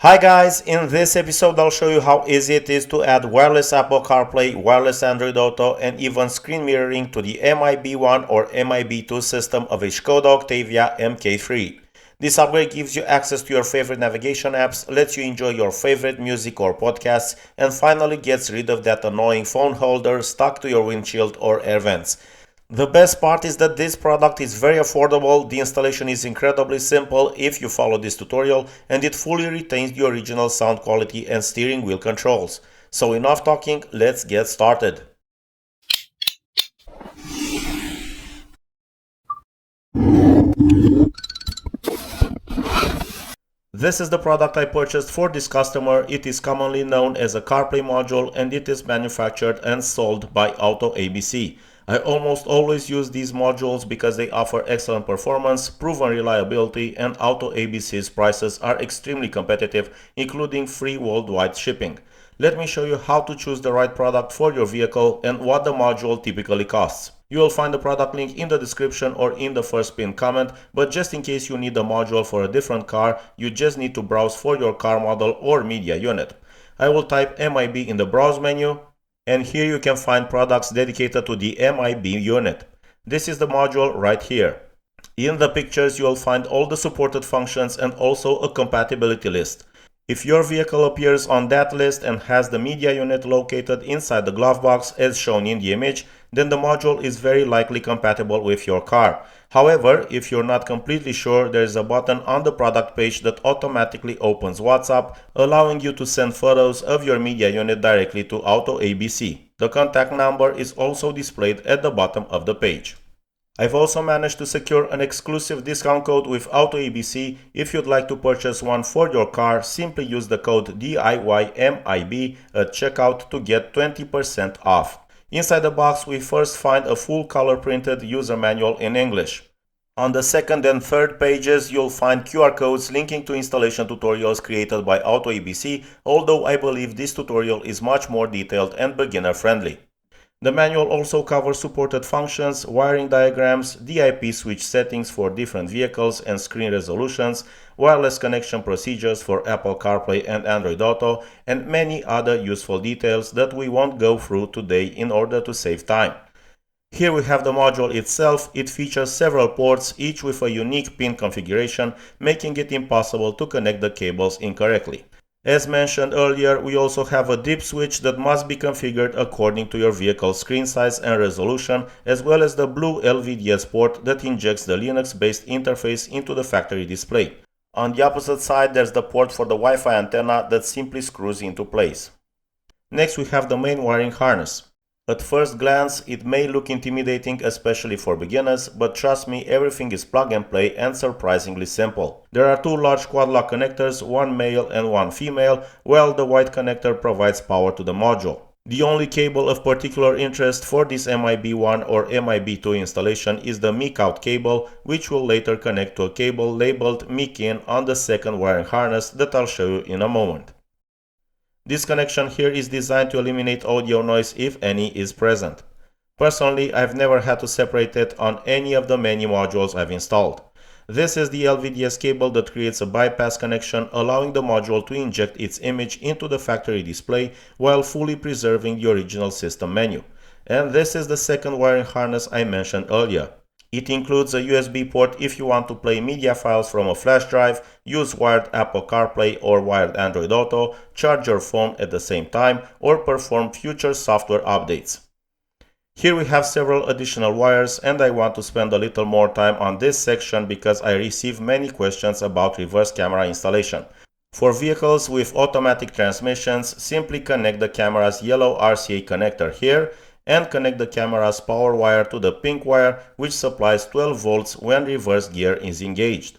Hi guys, in this episode I'll show you how easy it is to add wireless Apple CarPlay, wireless Android Auto and even screen mirroring to the MIB1 or MIB2 system of a Skoda Octavia MK3. This upgrade gives you access to your favorite navigation apps, lets you enjoy your favorite music or podcasts, and finally gets rid of that annoying phone holder stuck to your windshield or air vents. The best part is that this product is very affordable, the installation is incredibly simple if you follow this tutorial, and it fully retains the original sound quality and steering wheel controls. So enough talking, let's get started. This is the product I purchased for this customer. It is commonly known as a CarPlay module and it is manufactured and sold by AutoABC. I almost always use these modules because they offer excellent performance, proven reliability, and AutoABC's prices are extremely competitive, including free worldwide shipping. Let me show you how to choose the right product for your vehicle and what the module typically costs. You will find the product link in the description or in the first pinned comment, but just in case you need a module for a different car, you just need to browse for your car model or media unit. I will type MIB in the browse menu, and here you can find products dedicated to the MIB unit. This is the module right here. In the pictures you will find all the supported functions and also a compatibility list. If your vehicle appears on that list and has the media unit located inside the glove box as shown in the image, then the module is very likely compatible with your car. However, if you're not completely sure, there is a button on the product page that automatically opens WhatsApp, allowing you to send photos of your media unit directly to AutoABC. The contact number is also displayed at the bottom of the page. I've also managed to secure an exclusive discount code with AutoABC. If you'd like to purchase one for your car, simply use the code DIYMIB at checkout to get 20% off. Inside the box we first find a full color printed user manual in English. On the second and third pages you'll find QR codes linking to installation tutorials created by AutoABC, although I believe this tutorial is much more detailed and beginner friendly. The manual also covers supported functions, wiring diagrams, DIP switch settings for different vehicles and screen resolutions, wireless connection procedures for Apple CarPlay and Android Auto, and many other useful details that we won't go through today in order to save time. Here we have the module itself. It features several ports, each with a unique pin configuration, making it impossible to connect the cables incorrectly. As mentioned earlier, we also have a dip switch that must be configured according to your vehicle's screen size and resolution, as well as the blue LVDS port that injects the Linux-based interface into the factory display. On the opposite side, there's the port for the Wi-Fi antenna that simply screws into place. Next, we have the main wiring harness. At first glance, it may look intimidating, especially for beginners, but trust me, everything is plug and play and surprisingly simple. There are two large Quadlock connectors, one male and one female, while the white connector provides power to the module. The only cable of particular interest for this MIB1 or MIB2 installation is the mic out cable, which will later connect to a cable labeled mic in on the second wiring harness that I'll show you in a moment. This connection here is designed to eliminate audio noise if any is present. Personally, I've never had to separate it on any of the many modules I've installed. This is the LVDS cable that creates a bypass connection, allowing the module to inject its image into the factory display while fully preserving the original system menu. And this is the second wiring harness I mentioned earlier. It includes a USB port if you want to play media files from a flash drive, use wired Apple CarPlay or wired Android Auto, charge your phone at the same time, or perform future software updates. Here we have several additional wires, and I want to spend a little more time on this section because I receive many questions about reverse camera installation. For vehicles with automatic transmissions, simply connect the camera's yellow RCA connector here and connect the camera's power wire to the pink wire, which supplies 12 volts when reverse gear is engaged.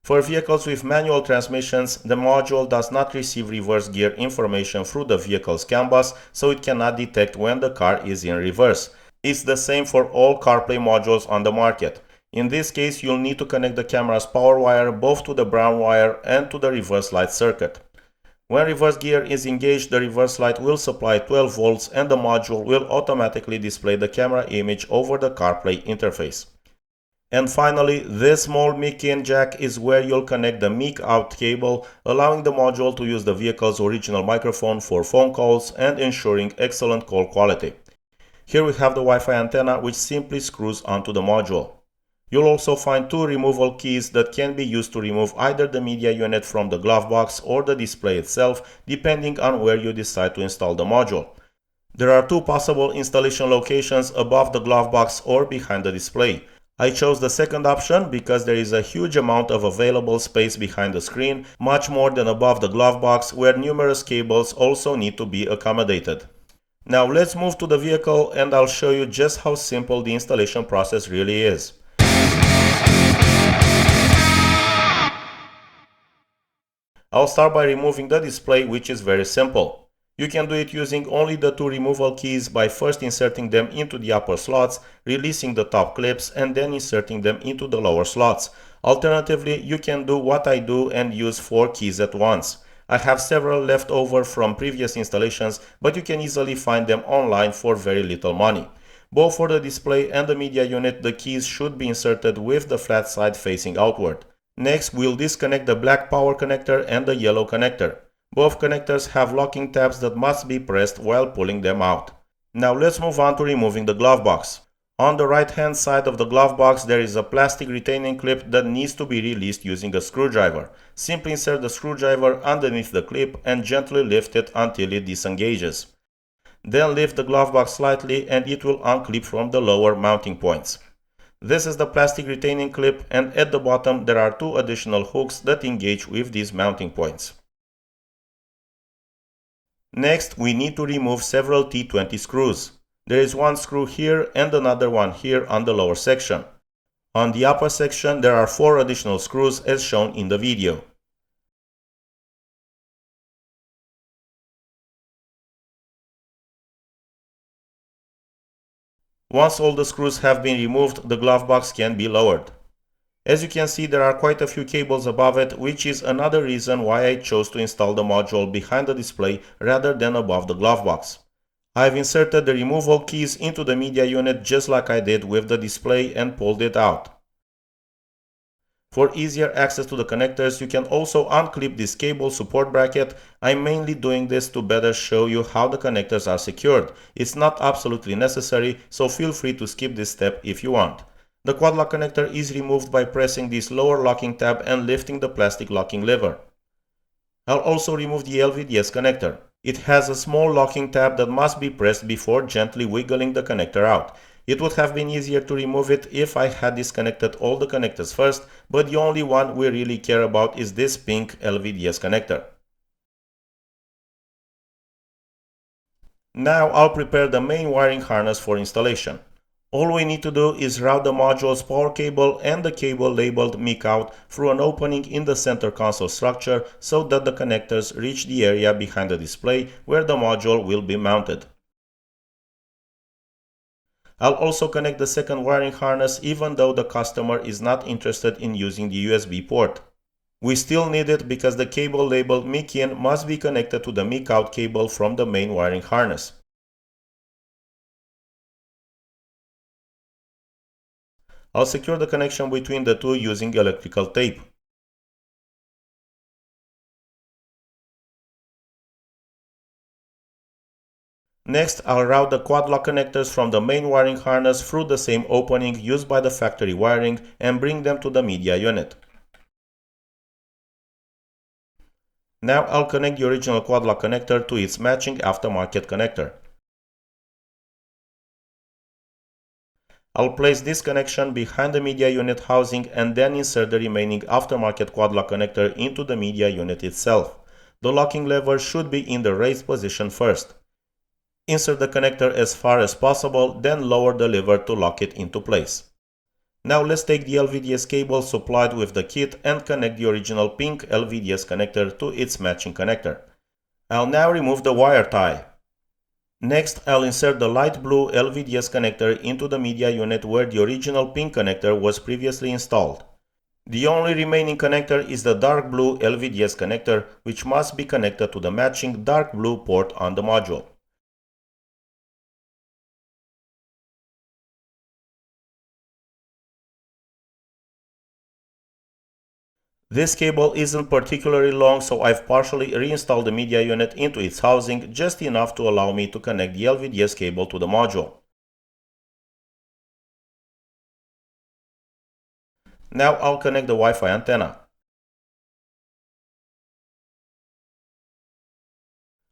For vehicles with manual transmissions, the module does not receive reverse gear information through the vehicle's CAN bus, so it cannot detect when the car is in reverse. It's the same for all CarPlay modules on the market. In this case, you'll need to connect the camera's power wire both to the brown wire and to the reverse light circuit. When reverse gear is engaged, the reverse light will supply 12 volts and the module will automatically display the camera image over the CarPlay interface. And finally, this small mic in jack is where you'll connect the mic out cable, allowing the module to use the vehicle's original microphone for phone calls and ensuring excellent call quality. Here we have the Wi-Fi antenna, which simply screws onto the module. You'll also find two removal keys that can be used to remove either the media unit from the glove box or the display itself, depending on where you decide to install the module. There are two possible installation locations above the glove box or behind the display. I chose the second option because there is a huge amount of available space behind the screen, much more than above the glove box, where numerous cables also need to be accommodated. Now let's move to the vehicle and I'll show you just how simple the installation process really is. I'll start by removing the display, which is very simple. You can do it using only the two removal keys by first inserting them into the upper slots, releasing the top clips, and then inserting them into the lower slots. Alternatively, you can do what I do and use 4 keys at once. I have several left over from previous installations, but you can easily find them online for very little money. Both for the display and the media unit, the keys should be inserted with the flat side facing outward. Next, we'll disconnect the black power connector and the yellow connector. Both connectors have locking tabs that must be pressed while pulling them out. Now let's move on to removing the glove box. On the right hand side of the glove box there is a plastic retaining clip that needs to be released using a screwdriver. Simply insert the screwdriver underneath the clip and gently lift it until it disengages. Then lift the glove box slightly and it will unclip from the lower mounting points. This is the plastic retaining clip, and at the bottom there are 2 additional hooks that engage with these mounting points. Next, we need to remove several T20 screws. There is one screw here and another one here on the lower section. On the upper section there are 4 additional screws as shown in the video. Once all the screws have been removed, the glove box can be lowered. As you can see, there are quite a few cables above it, which is another reason why I chose to install the module behind the display rather than above the glove box. I've inserted the removal keys into the media unit just like I did with the display and pulled it out. For easier access to the connectors, you can also unclip this cable support bracket. I'm mainly doing this to better show you how the connectors are secured. It's not absolutely necessary, so feel free to skip this step if you want. The Quadlock connector is removed by pressing this lower locking tab and lifting the plastic locking lever. I'll also remove the LVDS connector. It has a small locking tab that must be pressed before gently wiggling the connector out. It would have been easier to remove it if I had disconnected all the connectors first, but the only one we really care about is this pink LVDS connector. Now I'll prepare the main wiring harness for installation. All we need to do is route the module's power cable and the cable labeled mic out through an opening in the center console structure so that the connectors reach the area behind the display where the module will be mounted. I'll also connect the second wiring harness even though the customer is not interested in using the USB port. We still need it because the cable labeled mic in must be connected to the mic out cable from the main wiring harness. I'll secure the connection between the two using electrical tape. Next, I'll route the Quadlock connectors from the main wiring harness through the same opening used by the factory wiring and bring them to the media unit. Now I'll connect the original Quadlock connector to its matching aftermarket connector. I'll place this connection behind the media unit housing and then insert the remaining aftermarket Quadlock connector into the media unit itself. The locking lever should be in the raised position first. Insert the connector as far as possible, then lower the lever to lock it into place. Now let's take the LVDS cable supplied with the kit and connect the original pink LVDS connector to its matching connector. I'll now remove the wire tie. Next, I'll insert the light blue LVDS connector into the media unit where the original pink connector was previously installed. The only remaining connector is the dark blue LVDS connector, which must be connected to the matching dark blue port on the module. This cable isn't particularly long, so I've partially reinstalled the media unit into its housing, just enough to allow me to connect the LVDS cable to the module. Now I'll connect the Wi-Fi antenna.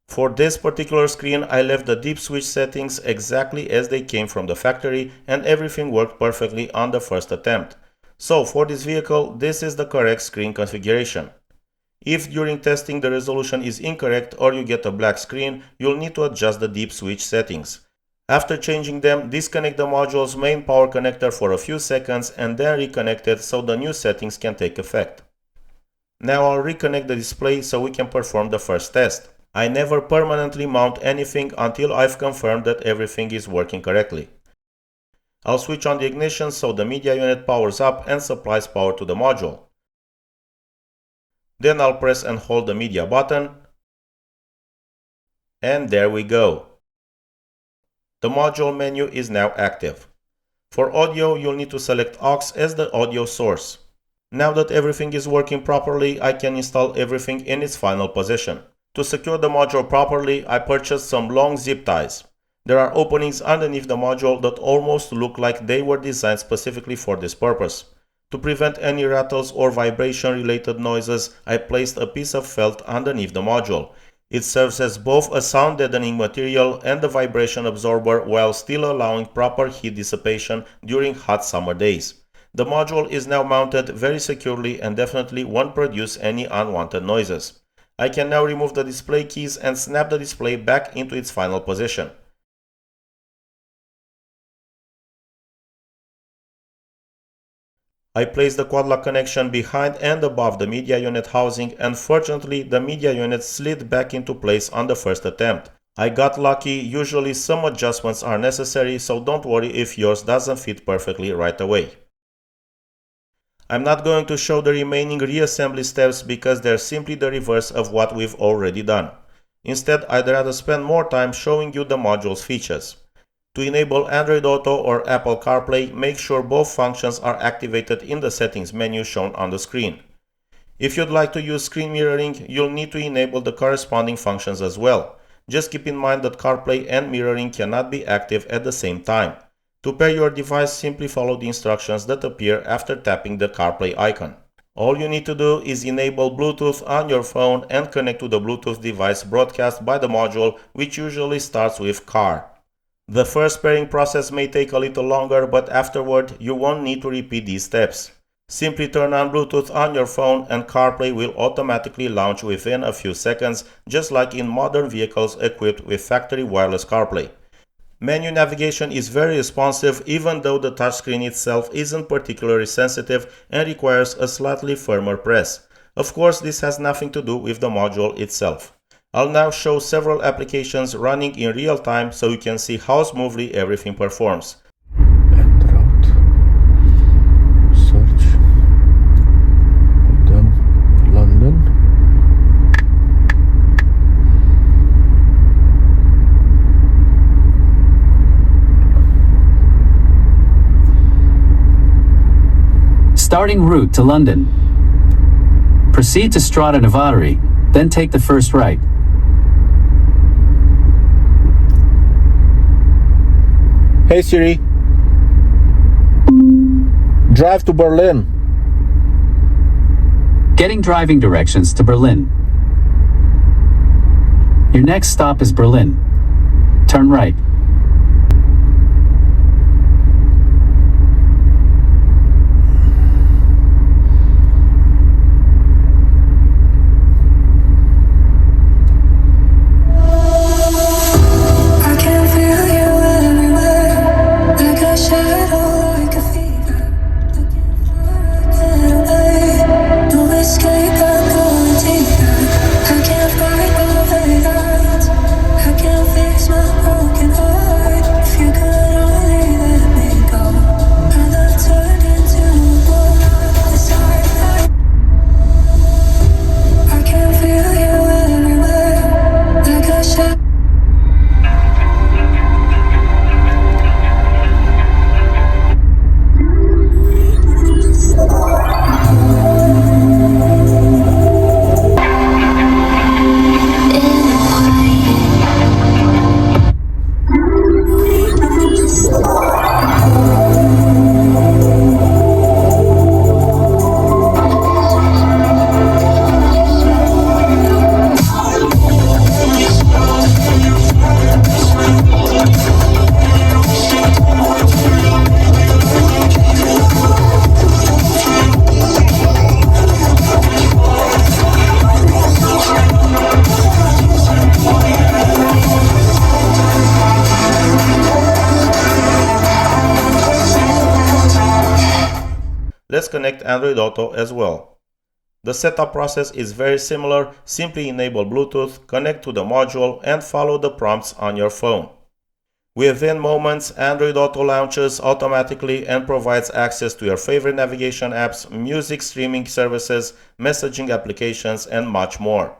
For this particular screen, I left the deep switch settings exactly as they came from the factory, and everything worked perfectly on the first attempt. So for this vehicle, this is the correct screen configuration. If during testing the resolution is incorrect or you get a black screen, you'll need to adjust the deep switch settings. After changing them, disconnect the module's main power connector for a few seconds and then reconnect it so the new settings can take effect. Now I'll reconnect the display so we can perform the first test. I never permanently mount anything until I've confirmed that everything is working correctly. I'll switch on the ignition so the media unit powers up and supplies power to the module. Then I'll press and hold the media button. And there we go. The module menu is now active. For audio, you'll need to select aux as the audio source. Now that everything is working properly, I can install everything in its final position. To secure the module properly, I purchased some long zip ties. There are openings underneath the module that almost look like they were designed specifically for this purpose. To prevent any rattles or vibration-related noises, I placed a piece of felt underneath the module. It serves as both a sound deadening material and a vibration absorber while still allowing proper heat dissipation during hot summer days. The module is now mounted very securely and definitely won't produce any unwanted noises. I can now remove the display keys and snap the display back into its final position. I placed the Quadlock connection behind and above the media unit housing, and fortunately the media unit slid back into place on the first attempt. I got lucky. Usually some adjustments are necessary, so don't worry if yours doesn't fit perfectly right away. I'm not going to show the remaining reassembly steps because they're simply the reverse of what we've already done. Instead, I'd rather spend more time showing you the module's features. To enable Android Auto or Apple CarPlay, make sure both functions are activated in the settings menu shown on the screen. If you'd like to use screen mirroring, you'll need to enable the corresponding functions as well. Just keep in mind that CarPlay and mirroring cannot be active at the same time. To pair your device, simply follow the instructions that appear after tapping the CarPlay icon. All you need to do is enable Bluetooth on your phone and connect to the Bluetooth device broadcast by the module, which usually starts with car. The first pairing process may take a little longer, but afterward you won't need to repeat these steps. Simply turn on Bluetooth on your phone and CarPlay will automatically launch within a few seconds, just like in modern vehicles equipped with factory wireless CarPlay. Menu navigation is very responsive, even though the touchscreen itself isn't particularly sensitive and requires a slightly firmer press. Of course, this has nothing to do with the module itself. I'll now show several applications running in real time so you can see how smoothly everything performs. And route. Search. Then London. Starting route to London. Proceed to Strada Novatari, then take the first right. Hey Siri, drive to Berlin. Getting driving directions to Berlin. Your next stop is Berlin. Turn right. I can't fight all the nights. I can't fix my broken heart. let's connect Android Auto as well. The setup process is very similar. Simply enable Bluetooth, connect to the module, and follow the prompts on your phone. Within moments, Android Auto launches automatically and provides access to your favorite navigation apps, music streaming services, messaging applications, and much more.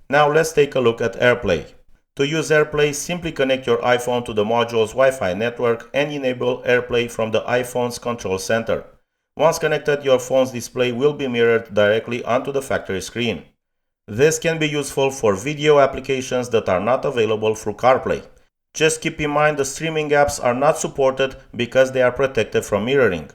Now let's take a look at AirPlay. To use AirPlay, simply connect your iPhone to the module's Wi-Fi network and enable AirPlay from the iPhone's control center. Once connected, your phone's display will be mirrored directly onto the factory screen. This can be useful for video applications that are not available through CarPlay. Just keep in mind the streaming apps are not supported because they are protected from mirroring.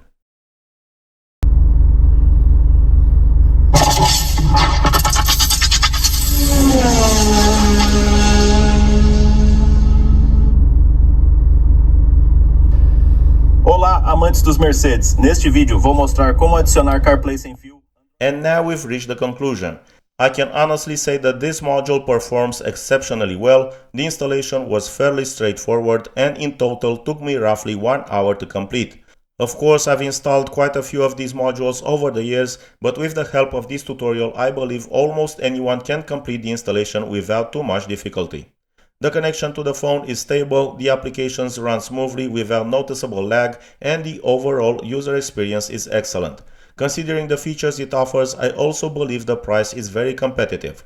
Olá, amantes dos Mercedes! Neste vídeo vou mostrar como adicionar CarPlay sem fio. And now we've reached the conclusion. I can honestly say that this module performs exceptionally well. The installation was fairly straightforward and in total took me roughly 1 hour to complete. Of course, I've installed quite a few of these modules over the years, but with the help of this tutorial, I believe almost anyone can complete the installation without too much difficulty. The connection to the phone is stable, the applications run smoothly without noticeable lag, and the overall user experience is excellent. Considering the features it offers, I also believe the price is very competitive.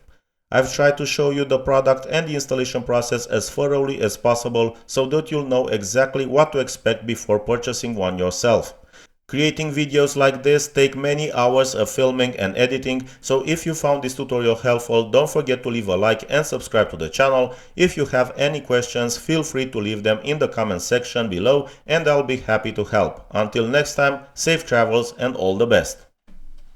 I've tried to show you the product and the installation process as thoroughly as possible so that you'll know exactly what to expect before purchasing one yourself. Creating videos like this take many hours of filming and editing, so if you found this tutorial helpful, don't forget to leave a like and subscribe to the channel. If you have any questions, feel free to leave them in the comment section below and I'll be happy to help. Until next time, safe travels and all the best.